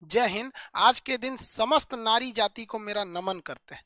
जय हिंद। आज के दिन समस्त नारी जाति को मेरा नमन करते हैं।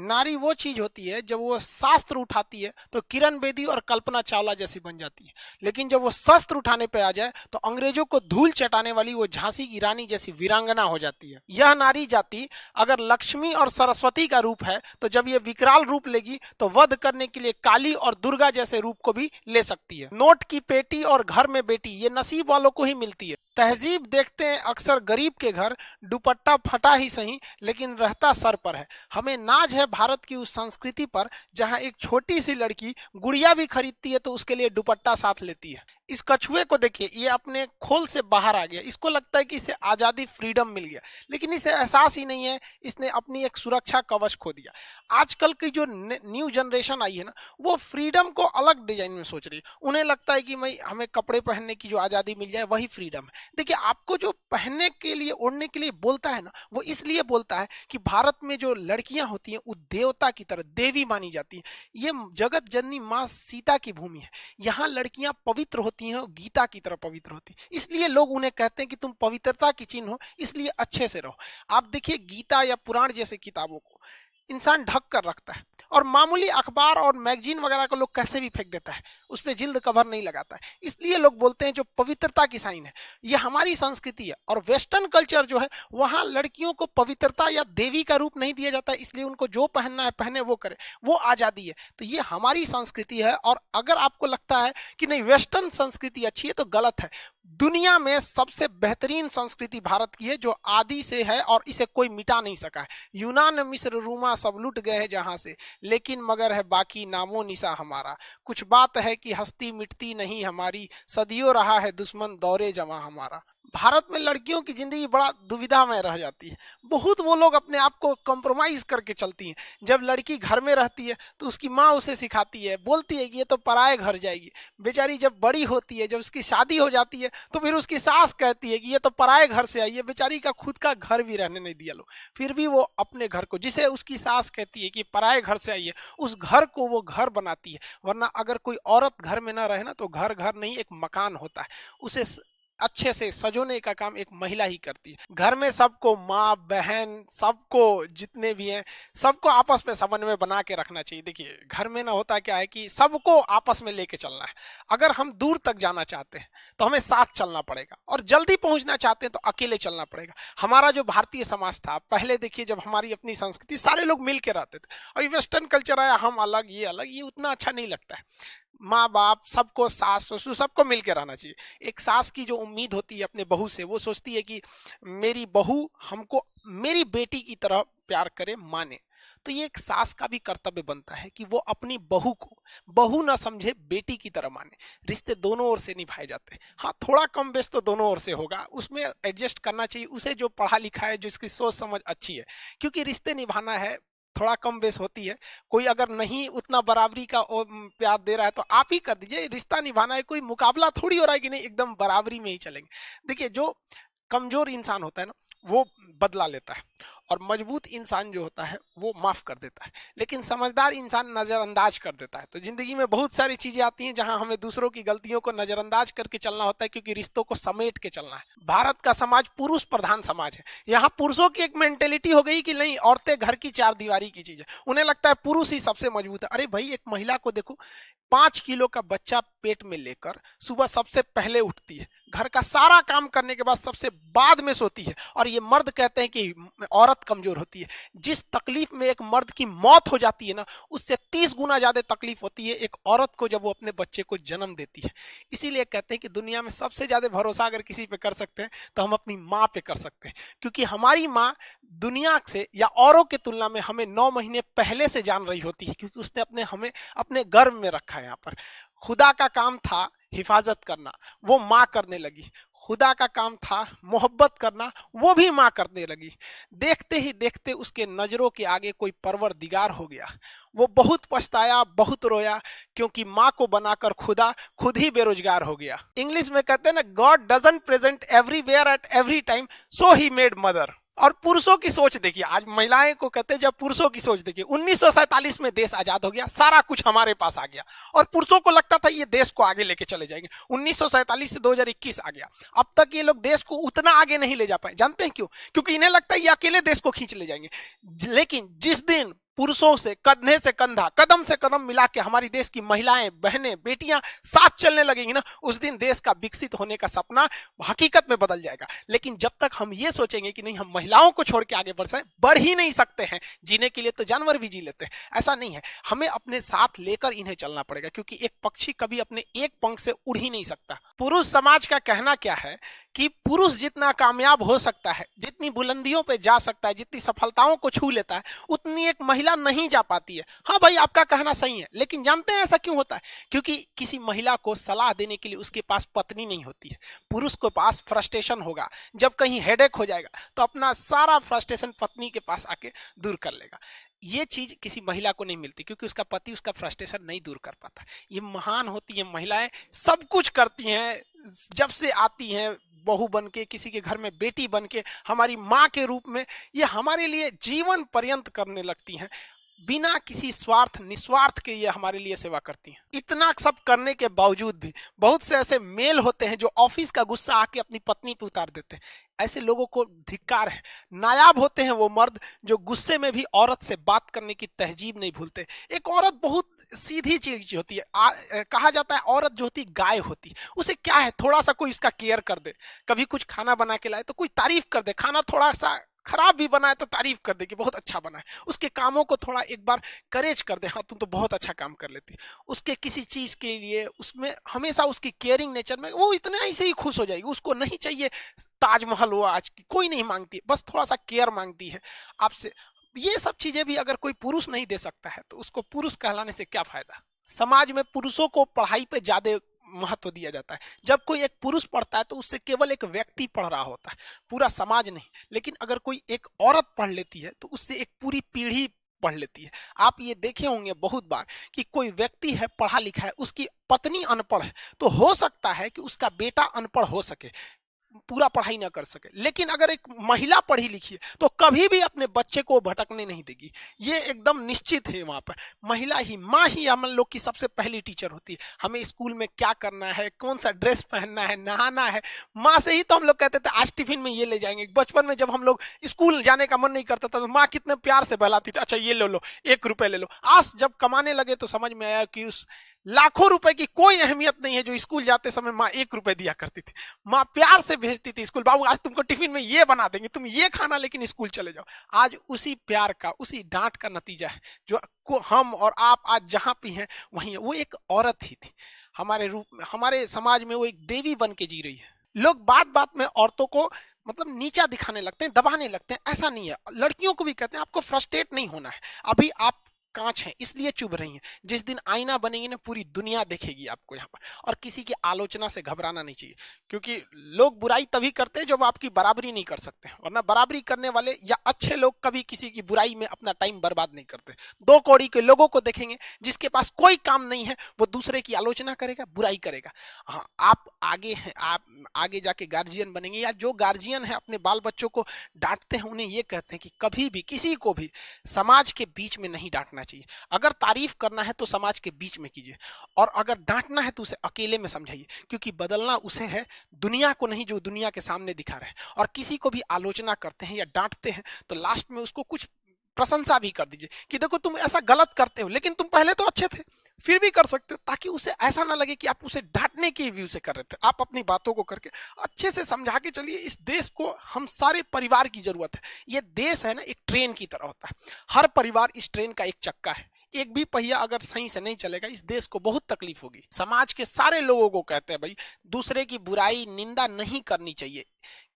नारी वो चीज होती है जब वो शास्त्र उठाती है तो किरण बेदी और कल्पना चावला जैसी बन जाती है, लेकिन जब वो शस्त्र उठाने पे आ जाए तो अंग्रेजों को धूल चटाने वाली वो झांसी की रानी जैसी वीरांगना हो जाती है। यह नारी जाति अगर लक्ष्मी और सरस्वती का रूप है तो जब ये विकराल रूप लेगी तो वध करने के लिए काली और दुर्गा जैसे रूप को भी ले सकती है। नोट की पेटी और घर में बेटी ये नसीब वालों को ही मिलती है। तहजीब देखते हैं अक्सर गरीब के घर, दुपट्टा फटा ही सही लेकिन रहता सर पर है। हमें नाज है भारत की उस संस्कृति पर जहां एक छोटी सी लड़की गुड़िया भी खरीदती है तो उसके लिए दुपट्टा साथ लेती है। इस कछुए को देखिए, ये अपने खोल से बाहर आ गया। इसको लगता है कि इसे आजादी, फ्रीडम मिल गया, लेकिन इसे एहसास ही नहीं है इसने अपनी एक सुरक्षा कवच खो दिया। आजकल की जो न्यू जनरेशन आई है ना, वो फ्रीडम को अलग डिजाइन में सोच रही है। उन्हें लगता है कि भाई हमें कपड़े पहनने की जो आजादी मिल जाए वही फ्रीडम है। देखिए, आपको जो पहनने के लिए, ओढ़ने के लिए बोलता है ना, वो इसलिए बोलता है कि भारत में जो लड़कियां होती हैं वो देवता की तरह, देवी मानी जाती है। ये जगत जननी माँ सीता की भूमि है। यहाँ लड़कियां पवित्र होती हैं, गीता की तरह पवित्र होती हैं। इसलिए लोग उन्हें कहते हैं कि तुम पवित्रता की चिन्ह हो, इसलिए अच्छे से रहो। आप देखिए, गीता या पुराण जैसे किताबों को इंसान ढक कर रखता है और मामूली अखबार और मैगजीन वगैरह को लोग कैसे भी फेंक देता है, उस पर जिल्द कवर नहीं लगाता है। इसलिए लोग बोलते हैं जो पवित्रता की साइन है, ये हमारी संस्कृति है। और वेस्टर्न कल्चर जो है, वहां लड़कियों को पवित्रता या देवी का रूप नहीं दिया जाता है, इसलिए उनको जो पहनना है पहने, वो करे, वो आजादी है। तो ये हमारी संस्कृति है। और अगर आपको लगता है कि नहीं वेस्टर्न संस्कृति अच्छी है तो गलत है। दुनिया में सबसे बेहतरीन संस्कृति भारत की है, जो आदि से है और इसे कोई मिटा नहीं सका है। यूनान, मिस्र, रूमा सब लुट गए हैं जहां से, लेकिन मगर है बाकी नामो निशा हमारा। कुछ बात है कि हस्ती मिटती नहीं हमारी, सदियों रहा है दुश्मन दौरे जमा हमारा। भारत में लड़कियों की जिंदगी बड़ा दुविधा में रह जाती है। बहुत वो लोग अपने आप को कॉम्प्रोमाइज करके चलती हैं। जब लड़की घर में रहती है तो उसकी माँ उसे सिखाती है, बोलती है कि ये तो पराए घर जाएगी। बेचारी जब बड़ी होती है, जब उसकी शादी हो जाती है, तो फिर उसकी सास कहती है कि ये तो पराए घर से आई है। बेचारी का खुद का घर भी रहने नहीं दिया लोग, फिर भी वो अपने घर को, जिसे उसकी सास कहती है कि पराए घर से आई है, उस घर को वो घर बनाती है। वरना अगर कोई औरत घर में ना रहे ना, तो घर घर नहीं, एक मकान होता है। उसे अच्छे से सजोने का काम एक महिला ही करती है। घर में सबको, माँ बहन सबको, जितने भी हैं सबको आपस में समन्वय बना के रखना चाहिए। देखिए, घर में ना होता क्या है कि सबको आपस में लेके चलना है। अगर हम दूर तक जाना चाहते हैं तो हमें साथ चलना पड़ेगा, और जल्दी पहुंचना चाहते हैं तो अकेले चलना पड़ेगा। हमारा जो भारतीय समाज था पहले, देखिए जब हमारी अपनी संस्कृति, सारे लोग मिल के रहते थे। और वेस्टर्न कल्चर आया, हम अलग, ये अलग, ये उतना अच्छा नहीं लगता है। माँ बाप सबको, सास ससुर सबको मिलकर रहना चाहिए। एक सास की जो उम्मीद होती है अपने बहू से, वो सोचती है कि मेरी बहू हमको मेरी बेटी की तरह प्यार करे, माने। तो ये एक सास का भी कर्तव्य बनता है कि वो अपनी बहू को बहू ना समझे, बेटी की तरह माने। रिश्ते दोनों ओर से निभाए जाते हैं। हाँ, थोड़ा कम बेस तो दोनों ओर से होगा, उसमें एडजस्ट करना चाहिए उसे, जो पढ़ा लिखा है, जिसकी सोच समझ अच्छी है। क्योंकि रिश्ते निभाना है, थोड़ा कम बेस होती है। कोई अगर नहीं उतना बराबरी का प्यार दे रहा है तो आप ही कर दीजिए। रिश्ता निभाना है, कोई मुकाबला थोड़ी हो रहा है कि नहीं एकदम बराबरी में ही चलेंगे। देखिए, जो कमजोर इंसान होता है ना, वो बदला लेता है, और मजबूत इंसान जो होता है वो माफ कर देता है। लेकिन समझदार इंसान नजरअंदाज कर देता है। तो जिंदगी में बहुत सारी चीजें आती हैं जहां हमें दूसरों की गलतियों को नजरअंदाज करके चलना होता है, क्योंकि रिश्तों को समेट के चलना है। भारत का समाज पुरुष प्रधान समाज है। यहाँ पुरुषों की एक मेंटेलिटी हो गई कि नहीं, औरतें घर की चार दीवारी की चीज है। उन्हें लगता है पुरुष ही सबसे मजबूत है। अरे भाई, एक महिला को देखो, 5 किलो का बच्चा पेट में लेकर सुबह सबसे पहले उठती है, घर का सारा काम करने के बाद सबसे बाद में सोती है। और ये मर्द कहते हैं कि औरत कमजोर होती है। जिस तकलीफ में एक मर्द की मौत हो जाती है ना, उससे 30 गुना ज्यादा तकलीफ होती है एक औरत को जब वो अपने बच्चे को जन्म देती है। इसीलिए कहते हैं कि दुनिया में सबसे ज्यादा भरोसा अगर किसी पे कर सकते हैं तो हम अपनी माँ पे कर सकते हैं। क्योंकि हमारी माँ दुनिया से या औरों की तुलना में हमें 9 महीने पहले से जान रही होती है, क्योंकि उसने हमें अपने गर्भ में रखा है। यहाँ पर खुदा का काम था हिफाजत करना, वो माँ करने लगी। खुदा का काम था मोहब्बत करना, वो भी माँ करने लगी। देखते ही देखते उसके नजरों के आगे कोई परवरदिगार हो गया। वो बहुत पछताया, बहुत रोया, क्योंकि माँ को बनाकर खुदा खुद ही बेरोजगार हो गया। इंग्लिश में कहते हैं ना, God doesn't present everywhere at every time, so he made mother. और पुरुषों की सोच देखिए, आज महिलाएं को कहते हैं, जब पुरुषों की सोच देखिए, 1947 में देश आजाद हो गया, सारा कुछ हमारे पास आ गया, और पुरुषों को लगता था ये देश को आगे लेके चले जाएंगे। 1947 से 2021 आ गया, अब तक ये लोग देश को उतना आगे नहीं ले जा पाए। जानते हैं क्यों? क्योंकि इन्हें लगता है ये अकेले देश को खींच ले जाएंगे। लेकिन जिस दिन पुरुषों से कंधे से कंधा, कदम से कदम मिला के हमारी देश की महिलाएं, बहनें, बेटियां साथ चलने लगेंगी ना, उस दिन देश का विकसित होने का सपना हकीकत में बदल जाएगा। लेकिन जब तक हम ये सोचेंगे कि नहीं, हम महिलाओं को छोड़ के आगे बढ़ ही नहीं सकते हैं, जीने के लिए तो जानवर भी जी लेते हैं, ऐसा नहीं है। हमें अपने साथ लेकर इन्हें चलना पड़ेगा, क्योंकि एक पक्षी कभी अपने एक पंख से उड़ ही नहीं सकता। पुरुष समाज का कहना क्या है कि पुरुष जितना कामयाब हो सकता है, जितनी बुलंदियों पे जा सकता है, जितनी सफलताओं को छू लेता है, उतनी एक महिला नहीं जा पाती है। हाँ भाई, आपका कहना सही है, लेकिन जानते हैं ऐसा क्यों होता है? क्योंकि किसी महिला को सलाह देने के लिए उसके पास पत्नी नहीं होती है। पुरुष के पास फ्रस्ट्रेशन होगा, जब कहीं हेडेक हो जाएगा तो अपना सारा फ्रस्ट्रेशन पत्नी के पास आके दूर कर लेगा। ये चीज किसी महिला को नहीं मिलती, क्योंकि उसका पति उसका फ्रस्ट्रेशन नहीं दूर कर पाता। ये महान होती है महिलाएं, सब कुछ करती हैं, जब से आती हैं बहू बन के, किसी के घर में बेटी बन के, हमारी माँ के रूप में, ये हमारे लिए जीवन पर्यंत करने लगती हैं, बिना किसी स्वार्थ निस्वार्थ के ये हमारे लिए सेवा करती हैं। इतना सब करने के बावजूद भी बहुत से ऐसे मेल होते हैं जो ऑफिस का गुस्सा आके अपनी पत्नी पे उतार देते हैं। ऐसे लोगों को धिक्कार है। नायाब होते हैं वो मर्द जो गुस्से में भी औरत से बात करने की तहजीब नहीं भूलते। एक औरत बहुत सीधी चीज होती है, कहा जाता है औरत जो होती गाय होती, उसे क्या है, थोड़ा सा कोई इसका केयर कर दे, कभी कुछ खाना बना के लाए तो कोई तारीफ कर दे, खाना थोड़ा सा खराब भी बना है तो तारीफ कर दे कि बहुत अच्छा बना है, उसके कामों को थोड़ा एक बार करेज कर दे, हाँ तुम तो बहुत अच्छा काम कर लेती, उसके किसी चीज के लिए उसमें हमेशा उसकी केयरिंग नेचर में वो इतना ऐसे ही खुश हो जाएगी। उसको नहीं चाहिए ताजमहल हो आज की, कोई नहीं मांगती, बस थोड़ा सा केयर मांगती है आपसे। ये सब चीजें भी अगर कोई पुरुष नहीं दे सकता है तो उसको पुरुष कहलाने से क्या फायदा? समाज में पुरुषों को पढ़ाई पे ज्यादा महत्व दिया जाता है। जब कोई एक पुरुष पढ़ता है तो उससे केवल एक व्यक्ति पढ़ रहा होता है, पूरा समाज नहीं। लेकिन अगर कोई एक औरत पढ़ लेती है तो उससे एक पूरी पीढ़ी पढ़ लेती है। आप ये देखे होंगे बहुत बार कि कोई व्यक्ति है पढ़ा लिखा है, उसकी पत्नी अनपढ़ है, तो हो सकता है कि उसका बेटा अनपढ़ हो सके, पूरा पढ़ाई ना कर सके, लेकिन अगर एक महिला पढ़ी लिखी है तो कभी भी अपने बच्चे को भटकने नहीं देगी। ये एकदम निश्चित है। वहां पर महिला ही, माँ ही हम लोग की सबसे पहली टीचर होती है। हमें स्कूल में क्या करना है, कौन सा ड्रेस पहनना है, नहाना है, माँ से ही तो हम लोग कहते थे आज टिफिन में ये ले जाएंगे। बचपन में जब हम लोग स्कूल जाने का मन नहीं करता था तो माँ कितने प्यार से बहलाती थी, अच्छा ये ले लो, 1 रुपए ले लो। आज जब कमाने लगे तो समझ में आया कि उस लाखों रुपए की कोई अहमियत नहीं है जो स्कूल जाते समय माँ 1 रुपए दिया करती थी। माँ प्यार से भेजती थी स्कूल, बाबू आज तुमको टिफिन में ये बना देंगे, तुम ये खाना लेकिन स्कूल चले जाओ। आज उसी प्यार का, उसी डांट का नतीजा है जो को हम और आप आज जहां भी हैं वहीं है। वो एक औरत ही थी हमारे रूप में, हमारे समाज में वो एक देवी बन के जी रही है। लोग बात बात में औरतों को मतलब नीचा दिखाने लगते हैं, दबाने लगते हैं। ऐसा नहीं है। लड़कियों को भी कहते हैं आपको फ्रस्ट्रेट नहीं होना है, अभी आप कांच है इसलिए चुभ रही हैं। जिस दिन आईना बनेगी ना पूरी दुनिया देखेगी आपको यहाँ पर। और किसी की आलोचना से घबराना नहीं चाहिए, क्योंकि लोग बुराई तभी करते हैं जब आपकी बराबरी नहीं कर सकते, वरना बराबरी करने वाले या अच्छे लोग कभी किसी की बुराई में अपना टाइम बर्बाद नहीं करते। 2 कौड़ी के लोगों को देखेंगे जिसके पास कोई काम नहीं है, वो दूसरे की आलोचना करेगा, बुराई करेगा। हाँ, आप आगे हैं, आप आगे जाके गार्जियन बनेंगे, या जो गार्जियन है अपने बाल बच्चों को डांटते हैं, उन्हें ये कहते हैं कि कभी भी किसी को भी समाज के बीच में नहीं डांटना चाहिए। अगर तारीफ करना है तो समाज के बीच में कीजिए, और अगर डांटना है तो उसे अकेले में समझाइए, क्योंकि बदलना उसे है, दुनिया को नहीं जो दुनिया के सामने दिखा रहे हैं। और किसी को भी आलोचना करते हैं या डांटते हैं तो लास्ट में उसको कुछ प्रशंसा भी कर दीजिए कि देखो तुम ऐसा गलत करते हो लेकिन तुम पहले तो अच्छे थे, फिर भी कर सकते हो, ताकि उसे ऐसा ना लगे कि आप उसे डांटने के व्यू से कर रहे थे। आप अपनी बातों को करके अच्छे से समझा के चलिए। इस देश को हम सारे परिवार की जरूरत है। ये देश है ना एक ट्रेन की तरह होता है, हर परिवार इस ट्रेन का एक चक्का है। एक भी पहिया अगर सही से नहीं चलेगा इस देश को बहुत तकलीफ होगी। समाज के सारे लोगों को कहते हैं भाई दूसरे की बुराई निंदा नहीं करनी चाहिए,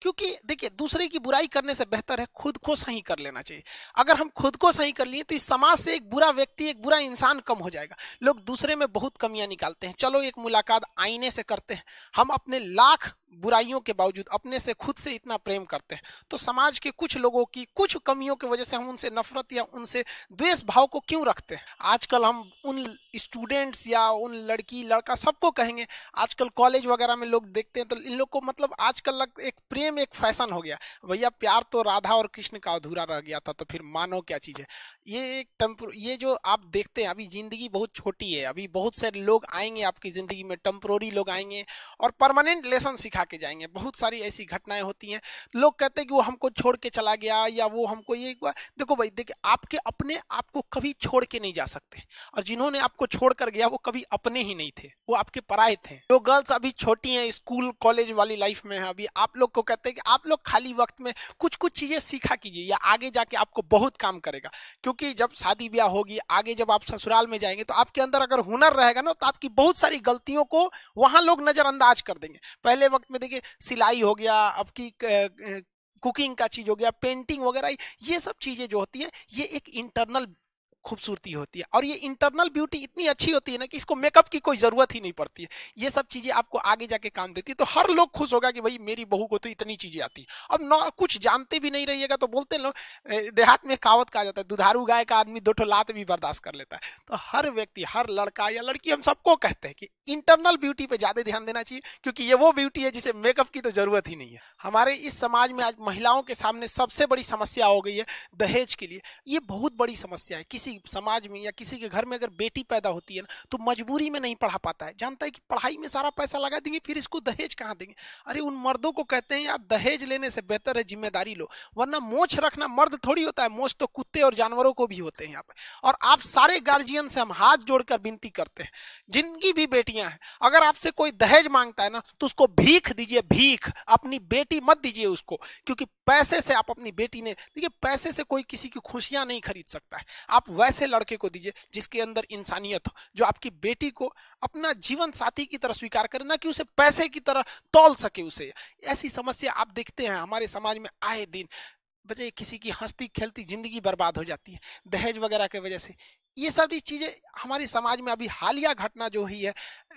क्योंकि देखिए दूसरे की बुराई करने से बेहतर है खुद को सही कर लेना चाहिए। अगर हम खुद को सही कर लिए तो इस समाज से एक बुरा व्यक्ति, एक बुरा इंसान कम हो जाएगा। लोग दूसरे में बहुत कमियां निकालते हैं, चलो एक मुलाकात आईने से करते हैं। हम अपने लाख बुराइयों के बावजूद अपने से खुद से इतना प्रेम करते हैं, तो समाज के कुछ लोगों की कुछ कमियों की वजह से हम उनसे नफरत या उनसे द्वेष भाव को क्यों रखते हैं? आजकल हम उन स्टूडेंट्स या उन लड़की लड़का सबको कहेंगे, आजकल कॉलेज वगैरह में लोग देखते हैं तो इन लोग को मतलब आजकल एक एक प्रेम एक फैशन हो गया। भैया प्यार तो राधा और कृष्ण का अधूरा रह गया था, तो फिर मानो क्या चीज है। ये एक ये जो आप देखते हैं, अभी जिंदगी बहुत छोटी है, अभी बहुत से लोग आएंगे आपकी जिंदगी में, टेम्पोररी लोग आएंगे और परमानेंट लेसन सिखा के जाएंगे। बहुत सारी ऐसी घटनाएं होती हैं, लोग कहते हैं कि वो हमको छोड़ के चला गया या वो हमको ये हुआ। देखो भाई, देखिए आपके अपने आपको कभी छोड़ के नहीं जा सकते, और जिन्होंने आपको छोड़ कर गया वो कभी अपने ही नहीं थे, वो आपके पराये थे। जो गर्ल्स अभी छोटी हैं, स्कूल कॉलेज वाली लाइफ में है, अभी आप लोग को कहते हैं कि आप लोग खाली वक्त में कुछ कुछ चीजें सीखा कीजिए, या आगे जाके आपको बहुत काम करेगा। क्योंकि जब शादी ब्याह होगी, आगे जब आप ससुराल में जाएंगे, तो आपके अंदर अगर हुनर रहेगा ना, तो आपकी बहुत सारी गलतियों को वहां लोग नजरअंदाज कर देंगे। पहले वक्त में देखिए, सिलाई हो गया, आपकी कुकिंग का चीज हो गया, पेंटिंग वगैरह, ये सब चीजें जो होती है, ये एक इंटरनल खूबसूरती होती है, और ये इंटरनल ब्यूटी इतनी अच्छी होती है ना कि इसको मेकअप की कोई जरूरत ही नहीं पड़ती है। ये सब चीजें आपको आगे जाके काम देती है, तो हर लोग खुश होगा कि भाई मेरी बहू को तो इतनी चीजें आती है। अब ना कुछ जानते भी नहीं रहिएगा तो बोलते लोग, देहात में कहावत कहा जाता है, दुधारू गाय का आदमी दो ठो लात भी बर्दाश्त कर लेता है। तो हर व्यक्ति, हर लड़का या लड़की, हम सबको कहते हैं कि इंटरनल ब्यूटी पे ज्यादा ध्यान देना चाहिए, क्योंकि ये वो ब्यूटी है जिसे मेकअप की तो जरूरत ही नहीं है। हमारे इस समाज में आज महिलाओं के सामने सबसे बड़ी समस्या हो गई है दहेज के लिए। ये बहुत बड़ी समस्या है। किसी समाज में या किसी के घर में अगर बेटी पैदा होती है ना, तो मजबूरी में नहीं पढ़ा पाता है, जानता है कि पढ़ाई में सारा पैसा लगा देंगे, फिर इसको दहेज कहाँ देंगे। अरे उन मर्दों को कहते हैं यार, दहेज लेने से बेहतर है जिम्मेदारी लो, वरना मोछ रखना मर्द थोड़ी होता है, मोछ तो कुत्ते और जानवरों को भी होते हैं यहाँ पे। और आप सारे गार्जियन से हम हाथ जोड़कर विनती करते हैं, जिनकी भी बेटियां हैं, अगर आपसे कोई दहेज मांगता है ना, तो उसको भीख दीजिए, भीख। अपनी बेटी मत दीजिए उसको, क्योंकि पैसे से आप अपनी बेटी ने, देखिए पैसे से कोई किसी की खुशियां नहीं खरीद सकता है। आप वैसे लड़के को दीजिए जिसके अंदर इंसानियत हो, जो आपकी बेटी को अपना जीवन साथी की तरह स्वीकार करे, ना कि उसे पैसे की तरह तौल सके उसे। ऐसी समस्या आप देखते हैं हमारे समाज में आए दिन। बच्चे किसी की हंसती खेलती जिंदगी बर्बाद हो जाती है दहेज वगैरह की वजह से। ये सारी चीजें हमारे समाज में अभी हालिया घटना जो हुई है,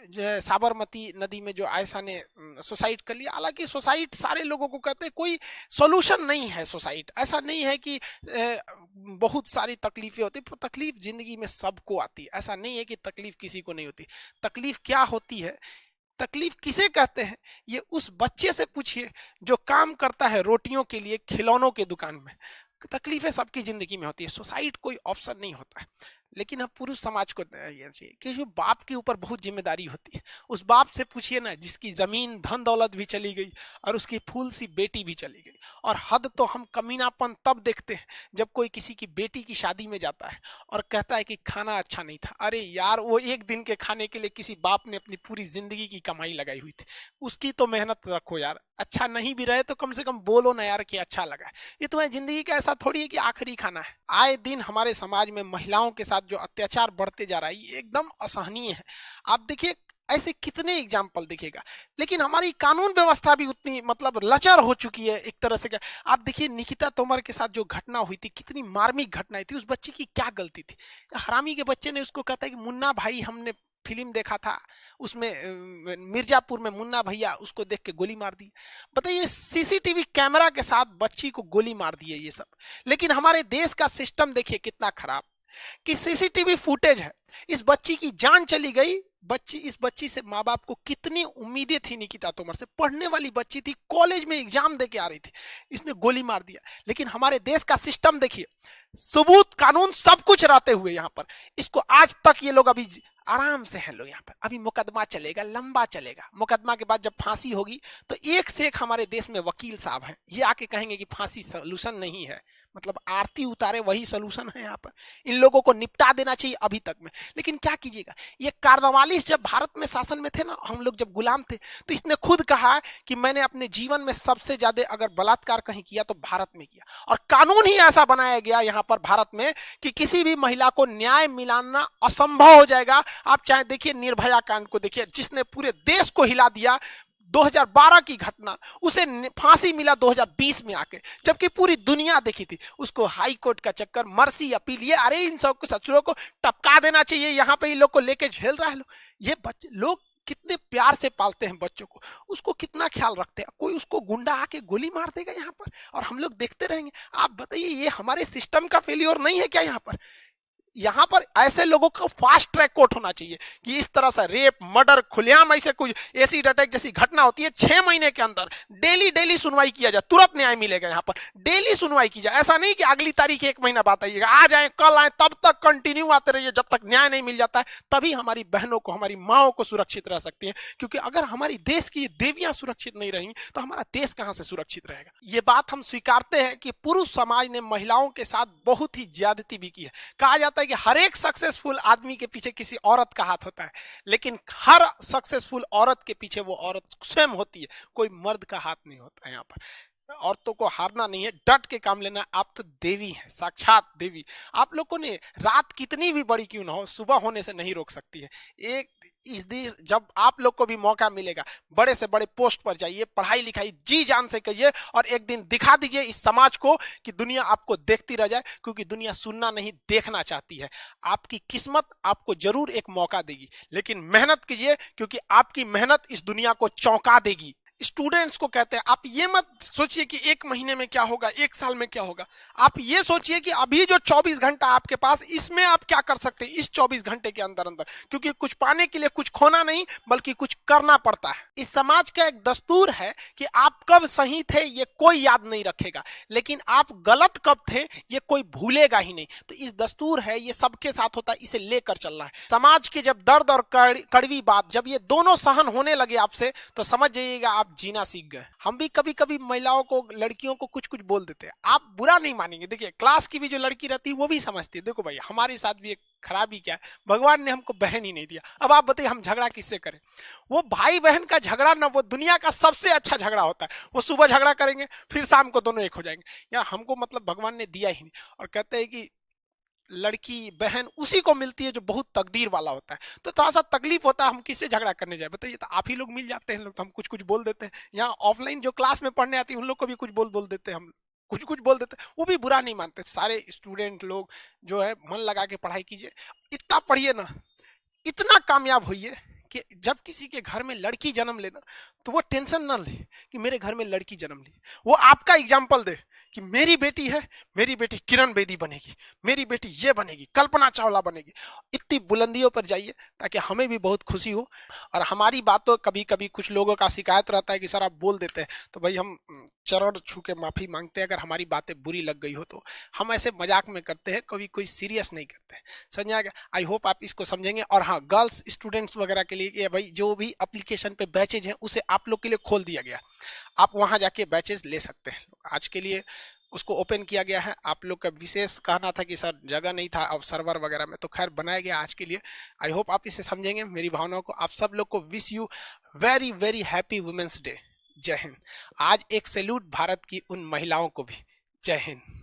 जो साबरमती नदी में जो आयशा ने सुसाइड कर लिया। हालांकि सुसाइड सारे लोगों को कहते हैं, कोई सोल्यूशन नहीं है सुसाइड। ऐसा नहीं है कि बहुत सारी तकलीफें होती, तकलीफ जिंदगी में सबको आती है। ऐसा नहीं है कि तकलीफ किसी को नहीं होती। तकलीफ क्या होती है, तकलीफ किसे कहते हैं, ये उस बच्चे से पूछिए जो काम करता है रोटियों के लिए खिलौनों के दुकान में। तकलीफें सबकी जिंदगी में होती है, सुसाइड कोई ऑप्शन नहीं होता है। लेकिन अब पुरुष समाज को ये चाहिए कि बाप के ऊपर बहुत जिम्मेदारी होती है। उस बाप से पूछिए ना जिसकी जमीन धन दौलत भी चली गई और उसकी फूल सी बेटी भी चली गई। और हद तो हम कमीनापन तब देखते हैं जब कोई किसी की बेटी की शादी में जाता है और कहता है कि खाना अच्छा नहीं था। अरे यार, वो एक दिन के खाने के लिए किसी बाप ने अपनी पूरी जिंदगी की कमाई लगाई हुई थी, उसकी तो मेहनत रखो यार। अच्छा नहीं भी रहे तो कम से कम बोलो ना यार कि अच्छा लगा। ये तुम्हारी जिंदगी का ऐसा थोड़ी है कि आखिरी खाना है। आए दिन हमारे समाज में महिलाओं के साथ जो अत्याचार बढ़ते जा रहा है, ये एकदम असहनीय है। आप देखिए ऐसे कितने एग्जाम्पल दिखेगा। लेकिन हमारी कानून व्यवस्था भी उतनी मतलब लचर हो चुकी है एक तरह से। आप देखिए निकिता तोमर के साथ जो घटना हुई थी, कितनी मार्मिक घटना थी। उस बच्ची की क्या गलती थी? हरामी के बच्चे ने उसको कहता है कि मुन्ना भाई, हमने फिल्म देखा था, उसमें मिर्जापुर में मुन्ना भैया, उसको देख के गोली मार दी। बताइए, सीसीटीवी कैमरा के साथ बच्ची को गोली मार दी है ये सब। लेकिन हमारे देश का सिस्टम देखिए कितना खराब कि सीसीटीवी फुटेज है, इस बच्ची की जान चली गई। इस बच्ची से माँ बाप को कितनी उम्मीदें थी। निकिता तोमर से पढ़ने वाली बच्ची थी, कॉलेज में एग्जाम दे के आ रही थी, इसने गोली मार दिया। लेकिन हमारे देश का सिस्टम देखिए, सबूत कानून सब कुछ रहते हुए यहाँ पर इसको आज तक ये लोग अभी आराम से हैं लोग यहाँ पर। अभी मुकदमा चलेगा, लंबा चलेगा। मुकदमा के बाद जब फांसी होगी तो एक से एक हमारे देश में वकील साहब हैं, ये आके कहेंगे कि फांसी सोल्यूशन नहीं है, मतलब आरती उतारे वही सोल्यूशन है। यहाँ पर इन लोगों को निपटा देना चाहिए अभी तक में। लेकिन क्या कीजिएगा, ये कार्नवालिस जब भारत में शासन में थे ना, हम लोग जब गुलाम थे, तो इसने खुद कहा कि मैंने अपने जीवन में सबसे ज्यादा अगर बलात्कार कहीं किया तो भारत में किया। और कानून ही ऐसा बनाया गया यहाँ पर भारत में कि किसी भी महिला को न्याय मिलाना असंभव हो जाएगा। आप चाहे देखिए निर्भया कांड को देखिए, जिसने पूरे देश को हिला दिया। 2012 की घटना, उसे फांसी मिला 2020 में आके, जबकि पूरी दुनिया देखी थी। उसको हाई कोर्ट का चक्कर, मर्सी अपील, ये अरे इन सब सचुरों को टपका देना चाहिए। यहाँ पे इन लोग को लेके झेल रहा है। ये बच्चे लोग कितने प्यार से पालते हैं बच्चों को, उसको कितना ख्याल रखते हैं। कोई उसको गुंडा आके गोली मार देगा यहाँ पर और हम लोग देखते रहेंगे। आप बताइए, ये हमारे सिस्टम का फेलियर नहीं है क्या यहाँ पर? यहाँ पर ऐसे लोगों को फास्ट ट्रैक कोर्ट होना चाहिए कि इस तरह से रेप, मर्डर, खुलेआम ऐसे कोई एसिड अटैक जैसी घटना होती है 6 महीने के अंदर डेली डेली सुनवाई किया जाए, तुरंत न्याय मिलेगा। यहाँ पर डेली सुनवाई की जाए, ऐसा नहीं कि अगली तारीख 1 महीना बाद आइएगा, आज आए कल आए, तब तक कंटिन्यू आते रहिए जब तक न्याय नहीं मिल जाता है। तभी हमारी बहनों को, हमारी माओ को सुरक्षित रह सकती है, क्योंकि अगर हमारी देश की देवियां सुरक्षित नहीं रहेंगी तो हमारा देश कहां से सुरक्षित रहेगा। ये बात हम स्वीकारते हैं कि पुरुष समाज ने महिलाओं के साथ बहुत ही ज्यादती भी की है। कहा जाता है कि हर एक सक्सेसफुल आदमी के पीछे किसी औरत का हाथ होता है, लेकिन हर सक्सेसफुल औरत के पीछे वो औरत स्वयं होती है, कोई मर्द का हाथ नहीं होता है। यहाँ पर औरतों को हारना नहीं है, डट के काम लेना है। आप तो देवी हैं, साक्षात देवी। आप लोगों ने रात कितनी भी बड़ी क्यों ना हो, सुबह होने से नहीं रोक सकती है। एक इस दिन जब आप लोग को भी मौका मिलेगा, बड़े से बड़े पोस्ट पर जाइए, पढ़ाई लिखाई जी जान से करिए, और एक दिन दिखा दीजिए इस समाज को कि दुनिया आपको देखती रह जाए, क्योंकि दुनिया सुनना नहीं देखना चाहती है। आपकी किस्मत आपको जरूर एक मौका देगी, लेकिन मेहनत कीजिए, क्योंकि आपकी मेहनत इस दुनिया को चौंका देगी। स्टूडेंट्स को कहते हैं, आप ये मत सोचिए कि 1 महीने में क्या होगा, 1 साल में क्या होगा। आप ये सोचिए कि अभी जो 24 घंटा आपके पास, इसमें आप क्या कर सकते हैं इस 24 घंटे के अंदर अंदर, क्योंकि कुछ पाने के लिए कुछ खोना नहीं बल्कि कुछ करना पड़ता है। इस समाज का एक दस्तूर है कि आप कब सही थे ये कोई याद नहीं रखेगा, लेकिन आप गलत कब थे ये कोई भूलेगा ही नहीं। तो इस दस्तूर है, ये सबके साथ होता है, इसे लेकर चलना है। समाज के जब दर्द और कड़वी बात जब ये दोनों सहन होने लगे आपसे, तो समझ जाइएगा आप जीना सीख गए। हम भी कभी कभी महिलाओं को, लड़कियों को कुछ कुछ बोल देते हैं, आप बुरा नहीं मानेंगे। देखिए क्लास की भी जो लड़की रहती है वो भी समझती है, देखो भाई हमारे साथ भी एक खराबी क्या है, भगवान ने हमको बहन ही नहीं दिया। अब आप बताइए हम झगड़ा किससे करें। वो भाई बहन का झगड़ा ना, वो दुनिया का सबसे अच्छा झगड़ा होता है। वो सुबह झगड़ा करेंगे, फिर शाम को दोनों एक हो जाएंगे। यार हमको मतलब भगवान ने दिया ही नहीं। और कहते हैं कि लड़की बहन उसी को मिलती है जो बहुत तकदीर वाला होता है। तो थोड़ा सा तकलीफ होता है, हम किससे झगड़ा करने जाए बताइए। तो आप ही लोग मिल जाते हैं लोग, तो हम कुछ कुछ बोल देते हैं। यहाँ ऑफलाइन जो क्लास में पढ़ने आती है उन लोग को भी कुछ बोल बोल देते हैं, हम कुछ कुछ बोल देते हैं, वो भी बुरा नहीं मानते। सारे स्टूडेंट लोग जो है मन लगा के पढ़ाई कीजिए, इतना पढ़िए ना, इतना कामयाब होइए कि जब किसी के घर में लड़की जन्म लेना तो वो टेंशन ना ले कि मेरे घर में लड़की जन्म ली। वो आपका एग्जाम्पल दे कि मेरी बेटी है, मेरी बेटी किरण बेदी बनेगी, मेरी बेटी ये बनेगी, कल्पना चावला बनेगी। इतनी बुलंदियों पर जाइए ताकि हमें भी बहुत खुशी हो। और हमारी बातों, कभी कभी कुछ लोगों का शिकायत रहता है कि सर आप बोल देते हैं, तो भाई हम चरण छू के माफी मांगते हैं अगर हमारी बातें बुरी लग गई हो तो। हम ऐसे मजाक में करते हैं, कभी कोई सीरियस नहीं करते। समझ आ गया? आई होप आप इसको समझेंगे। और हाँ, गर्ल्स स्टूडेंट्स वगैरह के लिए भाई जो भी एप्लीकेशन पे बैचेज हैं उसे आप लोग के लिए खोल दिया गया, आप वहां जाके बैचेज ले सकते हैं। आज के लिए उसको ओपन किया गया है। आप लोग का विशेष कहना था कि सर जगह नहीं था अब सर्वर वगैरह में, तो खैर बनाया गया आज के लिए। आई होप आप इसे समझेंगे मेरी भावनाओं को। आप सब लोग को wish you very very happy women's day. जय हिंद। आज एक सैल्यूट भारत की उन महिलाओं को भी। जय हिंद।